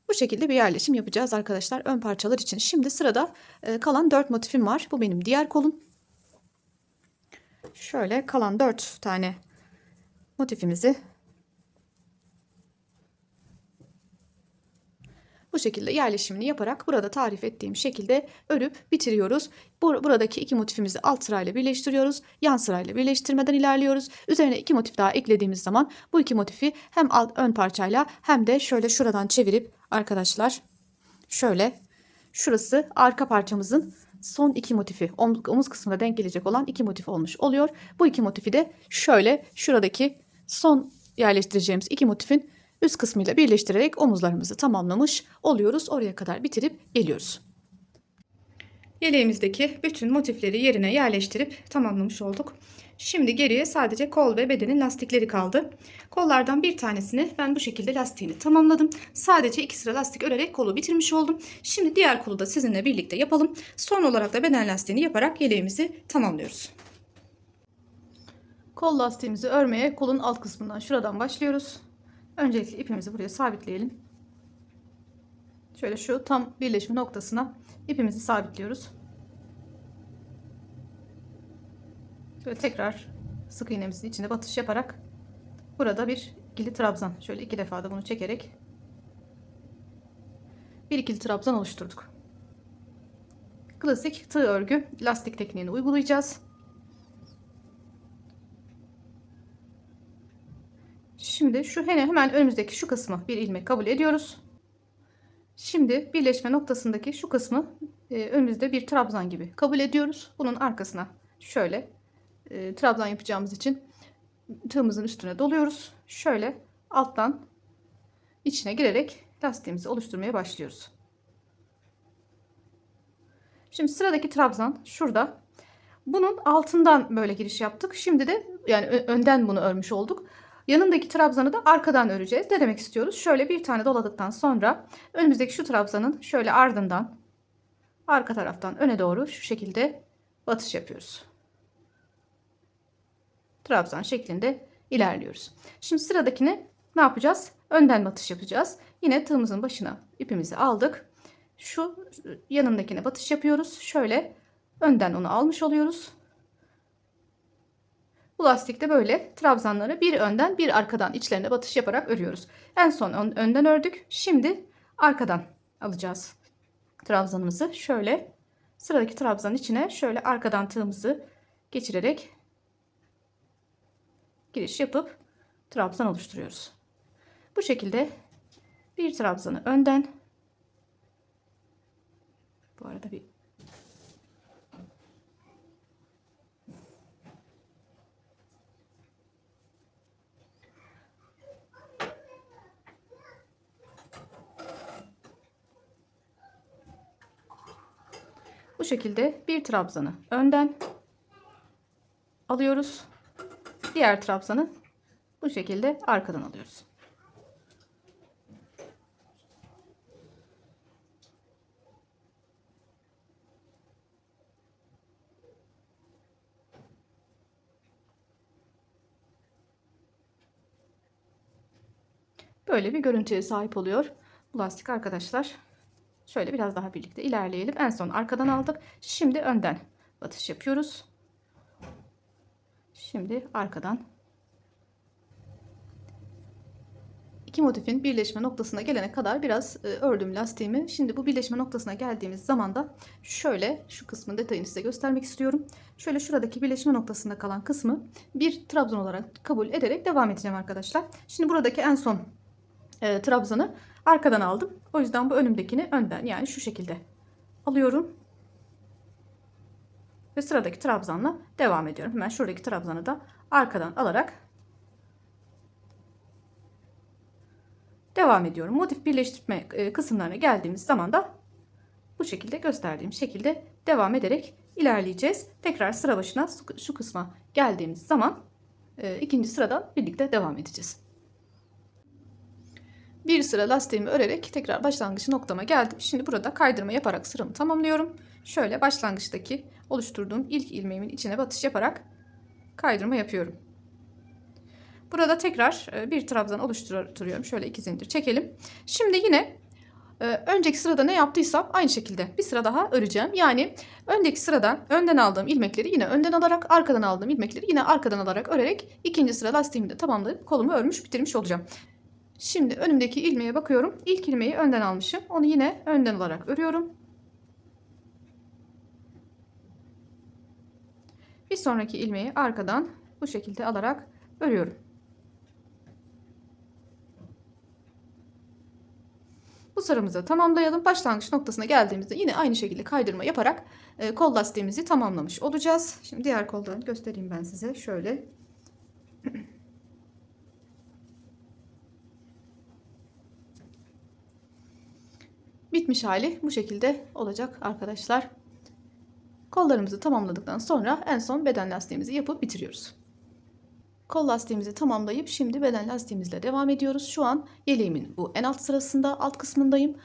Bu şekilde bir yerleşim yapacağız arkadaşlar ön parçalar için. Şimdi sırada kalan 4 motifim var. Bu benim diğer kolum. Şöyle kalan 4 tane motifimizi bu şekilde yerleşimini yaparak burada tarif ettiğim şekilde örüp bitiriyoruz. Buradaki 2 motifimizi alt sırayla birleştiriyoruz. Yan sırayla birleştirmeden ilerliyoruz. Üzerine 2 motif daha eklediğimiz zaman bu 2 motifi hem ön parçayla hem de şöyle şuradan çevirip arkadaşlar şöyle şurası arka parçamızın son 2 motifi, omuz kısmına denk gelecek olan 2 motif olmuş oluyor. Bu 2 motifi de şöyle şuradaki son yerleştireceğimiz 2 motifin üst kısmıyla birleştirerek omuzlarımızı tamamlamış oluyoruz. Oraya kadar bitirip geliyoruz. Yeleğimizdeki bütün motifleri yerine yerleştirip tamamlamış olduk. Şimdi geriye sadece kol ve bedenin lastikleri kaldı. Kollardan bir tanesini ben bu şekilde lastiğini tamamladım. Sadece 2 sıra lastik örerek kolu bitirmiş oldum. Şimdi diğer kolu da sizinle birlikte yapalım. Son olarak da beden lastiğini yaparak yeleğimizi tamamlıyoruz. Kol lastiğimizi örmeye kolun alt kısmından şuradan başlıyoruz. Öncelikle ipimizi buraya sabitleyelim. Şöyle şu tam birleşme noktasına ipimizi sabitliyoruz. Şöyle tekrar sık iğnemizin içine batış yaparak burada bir ikili trabzan, şöyle 2 defa da bunu çekerek bir ikili trabzan oluşturduk. Klasik tığ örgü lastik tekniğini uygulayacağız. Şimdi şu hemen önümüzdeki şu kısmı bir ilmek kabul ediyoruz. Şimdi birleşme noktasındaki şu kısmı önümüzde bir trabzan gibi kabul ediyoruz. Bunun arkasına şöyle trabzan yapacağımız için tığımızın üstüne doluyoruz. Şöyle alttan içine girerek lastiğimizi oluşturmaya başlıyoruz. Şimdi sıradaki trabzan şurada. Bunun altından böyle giriş yaptık. Şimdi de yani önden bunu örmüş olduk. Yanındaki trabzanı da arkadan öreceğiz. Ne demek istiyoruz? Şöyle bir tane doladıktan sonra önümüzdeki şu trabzanın şöyle ardından arka taraftan öne doğru şu şekilde batış yapıyoruz. Trabzan şeklinde ilerliyoruz. Şimdi sıradakini ne yapacağız? Önden batış yapacağız. Yine tığımızın başına ipimizi aldık. Şu yanındakine batış yapıyoruz. Şöyle önden onu almış oluyoruz. Bu lastikte böyle trabzanları bir önden bir arkadan içlerine batış yaparak örüyoruz. En son önden ördük. Şimdi arkadan alacağız trabzanımızı. Şöyle sıradaki trabzanın içine şöyle arkadan tığımızı geçirerek giriş yapıp trabzan oluşturuyoruz. Bu şekilde bir trabzanı önden, bu arada bu şekilde bir trabzanı önden alıyoruz. Diğer trabzanı bu şekilde arkadan alıyoruz. Böyle bir görüntüye sahip oluyor bu lastik arkadaşlar. Şöyle biraz daha birlikte ilerleyelim. En son arkadan aldık. Şimdi önden batış yapıyoruz. Şimdi arkadan. İki motifin birleşme noktasına gelene kadar biraz ördüm lastiğimi. Şimdi bu birleşme noktasına geldiğimiz zaman da şöyle şu kısmın detayını size göstermek istiyorum. Şöyle şuradaki birleşme noktasında kalan kısmı bir trabzan olarak kabul ederek devam edeceğim arkadaşlar. Şimdi buradaki en son trabzanı arkadan aldım. O yüzden bu önümdekini önden, yani şu şekilde alıyorum. Ve sıradaki trabzanla devam ediyorum. Hemen şuradaki trabzanı da arkadan alarak devam ediyorum. Motif birleştirme kısımlarına geldiğimiz zaman da bu şekilde gösterdiğim şekilde devam ederek ilerleyeceğiz. Tekrar sıra başına şu kısma geldiğimiz zaman ikinci sıradan birlikte devam edeceğiz. Bir sıra lastiğimi örerek tekrar başlangıç noktama geldim. Şimdi burada kaydırma yaparak sıramı tamamlıyorum. Şöyle başlangıçtaki oluşturduğum ilk ilmeğimin içine batış yaparak kaydırma yapıyorum. Burada tekrar bir trabzan oluşturuyorum. Şöyle 2 zincir çekelim. Şimdi yine önceki sırada ne yaptıysam aynı şekilde bir sıra daha öreceğim. Yani önceki sıradan önden aldığım ilmekleri yine önden alarak, arkadan aldığım ilmekleri yine arkadan alarak örerek ikinci sıra lastiğimi de tamamlayıp kolumu örmüş bitirmiş olacağım. Şimdi önümdeki ilmeğe bakıyorum. İlk ilmeği önden almışım. Onu yine önden alarak örüyorum. Bir sonraki ilmeği arkadan bu şekilde alarak örüyorum. Bu sıramızı tamamlayalım. Başlangıç noktasına geldiğimizde yine aynı şekilde kaydırma yaparak kol lastiğimizi tamamlamış olacağız. Şimdi diğer koldan göstereyim ben size. Şöyle. Bitmiş hali bu şekilde olacak arkadaşlar. Kollarımızı tamamladıktan sonra en son beden lastiğimizi yapıp bitiriyoruz. Kol lastiğimizi tamamlayıp şimdi beden lastiğimizle devam ediyoruz. Şu an yeleğimin bu en alt sırasında, alt kısmındayım.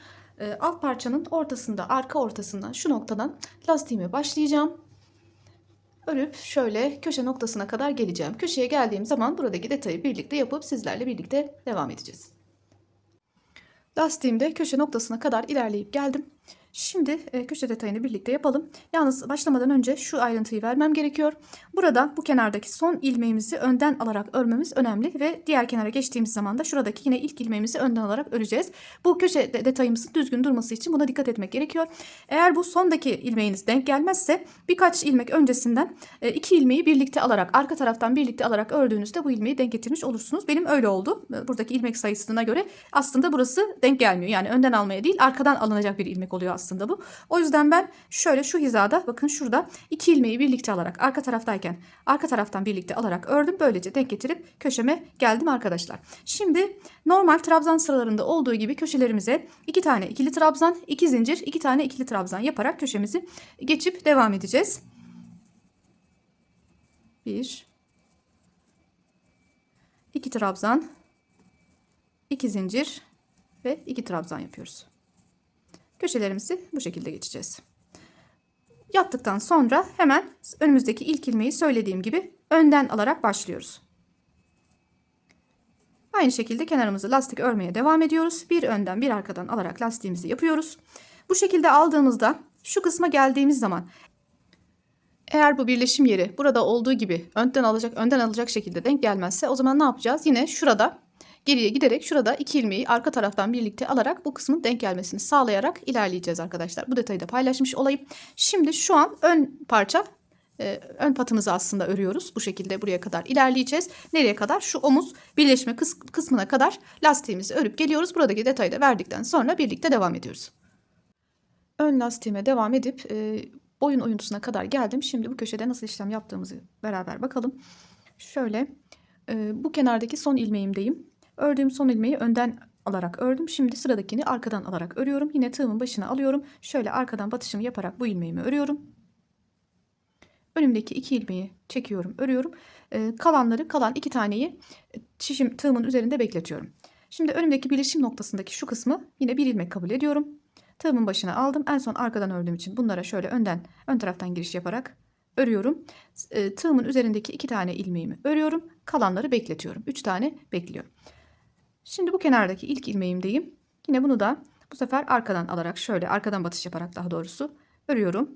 Alt parçanın ortasında, arka ortasından şu noktadan lastiğime başlayacağım. Örüp şöyle köşe noktasına kadar geleceğim. Köşeye geldiğim zaman buradaki detayı birlikte yapıp sizlerle birlikte devam edeceğiz. Lastiğimde köşe noktasına kadar ilerleyip geldim. Şimdi köşe detayını birlikte yapalım. Yalnız başlamadan önce şu ayrıntıyı vermem gerekiyor. Burada bu kenardaki son ilmeğimizi önden alarak örmemiz önemli ve diğer kenara geçtiğimiz zaman da şuradaki yine ilk ilmeğimizi önden alarak öreceğiz. Bu köşe detayımızın düzgün durması için buna dikkat etmek gerekiyor. Eğer bu sondaki ilmeğiniz denk gelmezse birkaç ilmek öncesinden iki ilmeği birlikte alarak, arka taraftan birlikte alarak ördüğünüzde bu ilmeği denk getirmiş olursunuz. Benim öyle oldu. Buradaki ilmek sayısına göre aslında burası denk gelmiyor. Yani önden almaya değil, arkadan alınacak bir ilmek oluyor aslında bu. O yüzden ben şöyle şu hizada, bakın şurada iki ilmeği birlikte alarak arka taraftayken arka taraftan birlikte alarak ördüm. Böylece denk getirip köşeme geldim arkadaşlar. Şimdi normal trabzan sıralarında olduğu gibi köşelerimize 2 tane ikili trabzan, 2 zincir, 2 tane ikili trabzan yaparak köşemizi geçip devam edeceğiz. 1 2 trabzan, 2 zincir ve 2 trabzan yapıyoruz. Köşelerimizi bu şekilde geçeceğiz. Yaptıktan sonra hemen önümüzdeki ilk ilmeği söylediğim gibi önden alarak başlıyoruz. Aynı şekilde kenarımızı lastik örmeye devam ediyoruz. Bir önden bir arkadan alarak lastiğimizi yapıyoruz. Bu şekilde aldığımızda şu kısma geldiğimiz zaman eğer bu birleşim yeri burada olduğu gibi önden alacak şekilde denk gelmezse o zaman ne yapacağız? Yine şurada geriye giderek şurada iki ilmeği arka taraftan birlikte alarak bu kısmın denk gelmesini sağlayarak ilerleyeceğiz arkadaşlar. Bu detayı da paylaşmış olayım. Şimdi şu an ön parça, ön patımızı aslında örüyoruz. Bu şekilde buraya kadar ilerleyeceğiz. Nereye kadar? Şu omuz birleşme kısmına kadar lastiğimizi örüp geliyoruz. Buradaki detayı da verdikten sonra birlikte devam ediyoruz. Ön lastiğime devam edip boyun oyuntusuna kadar geldim. Şimdi bu köşede nasıl işlem yaptığımızı beraber bakalım. Şöyle bu kenardaki son ilmeğimdeyim. Ördüğüm son ilmeği önden alarak ördüm. Şimdi sıradakini arkadan alarak örüyorum. Yine tığımın başına alıyorum. Şöyle arkadan batışımı yaparak bu ilmeğimi örüyorum. Önümdeki iki ilmeği çekiyorum, örüyorum. Kalan iki taneyi tığımın üzerinde bekletiyorum. Şimdi önümdeki birleşim noktasındaki şu kısmı yine bir ilmek kabul ediyorum. Tığımın başına aldım. En son arkadan ördüğüm için bunlara şöyle ön taraftan giriş yaparak örüyorum. Tığımın üzerindeki iki tane ilmeğimi örüyorum. Kalanları bekletiyorum. 3 tane bekliyor. Şimdi bu kenardaki ilk ilmeğimdeyim. Yine bunu da bu sefer arkadan alarak şöyle arkadan batış yaparak daha doğrusu örüyorum.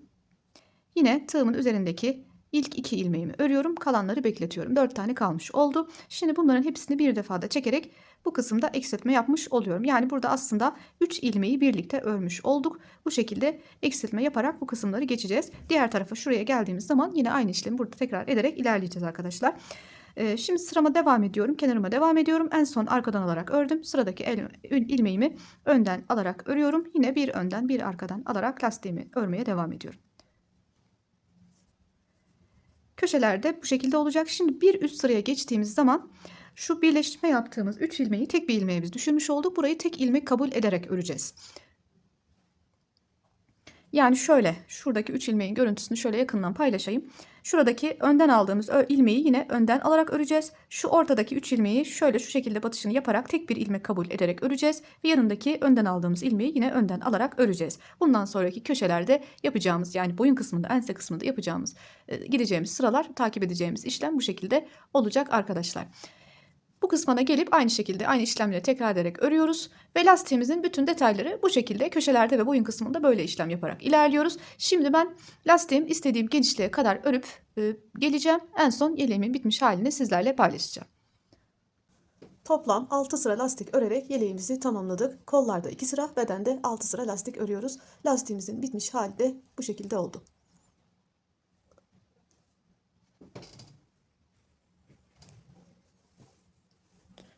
Yine tığımın üzerindeki ilk iki ilmeğimi örüyorum. Kalanları bekletiyorum. 4 tane kalmış oldu. Şimdi bunların hepsini bir defada çekerek bu kısımda eksiltme yapmış oluyorum. Yani burada aslında 3 ilmeği birlikte örmüş olduk. Bu şekilde eksiltme yaparak bu kısımları geçeceğiz. Diğer tarafa şuraya geldiğimiz zaman yine aynı işlemi burada tekrar ederek ilerleyeceğiz arkadaşlar. Şimdi sırama devam ediyorum. Kenarıma devam ediyorum. En son arkadan alarak ördüm. Sıradaki ilmeğimi önden alarak örüyorum. Yine bir önden bir arkadan alarak lastiğimi örmeye devam ediyorum. Köşelerde bu şekilde olacak. Şimdi bir üst sıraya geçtiğimiz zaman şu birleştirme yaptığımız 3 ilmeği tek bir ilmeğe biz düşürmüş olduk. Burayı tek ilmek kabul ederek öreceğiz. Yani şöyle, şuradaki 3 ilmeğin görüntüsünü şöyle yakından paylaşayım. Şuradaki önden aldığımız ilmeği yine önden alarak öreceğiz. Şu ortadaki 3 ilmeği şöyle şu şekilde batışını yaparak tek bir ilmek kabul ederek öreceğiz. Ve yanındaki önden aldığımız ilmeği yine önden alarak öreceğiz. Bundan sonraki köşelerde yapacağımız, yani boyun kısmında, ense kısmında yapacağımız, gideceğimiz sıralar, takip edeceğimiz işlem bu şekilde olacak arkadaşlar. Bu kısmına gelip aynı şekilde aynı işlemleri tekrar ederek örüyoruz ve lastiğimizin bütün detayları bu şekilde köşelerde ve boyun kısmında böyle işlem yaparak ilerliyoruz. Şimdi ben lastiğim istediğim genişliğe kadar örüp geleceğim. En son yeleğimin bitmiş halini sizlerle paylaşacağım. Toplam 6 sıra lastik örerek yeleğimizi tamamladık. Kollarda 2 sıra, bedende 6 sıra lastik örüyoruz. Lastiğimizin bitmiş hali de bu şekilde oldu.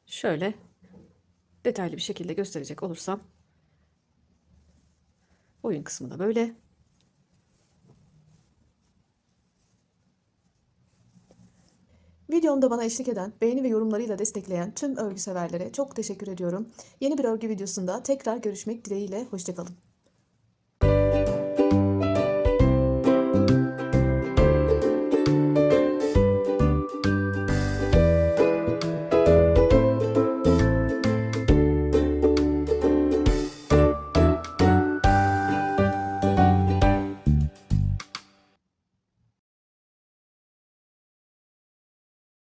Şöyle detaylı bir şekilde gösterecek olursam, boyun kısmı da böyle. Videomda bana eşlik eden, beğeni ve yorumlarıyla destekleyen tüm örgü severlere çok teşekkür ediyorum. Yeni bir örgü videosunda tekrar görüşmek dileğiyle, hoşça kalın.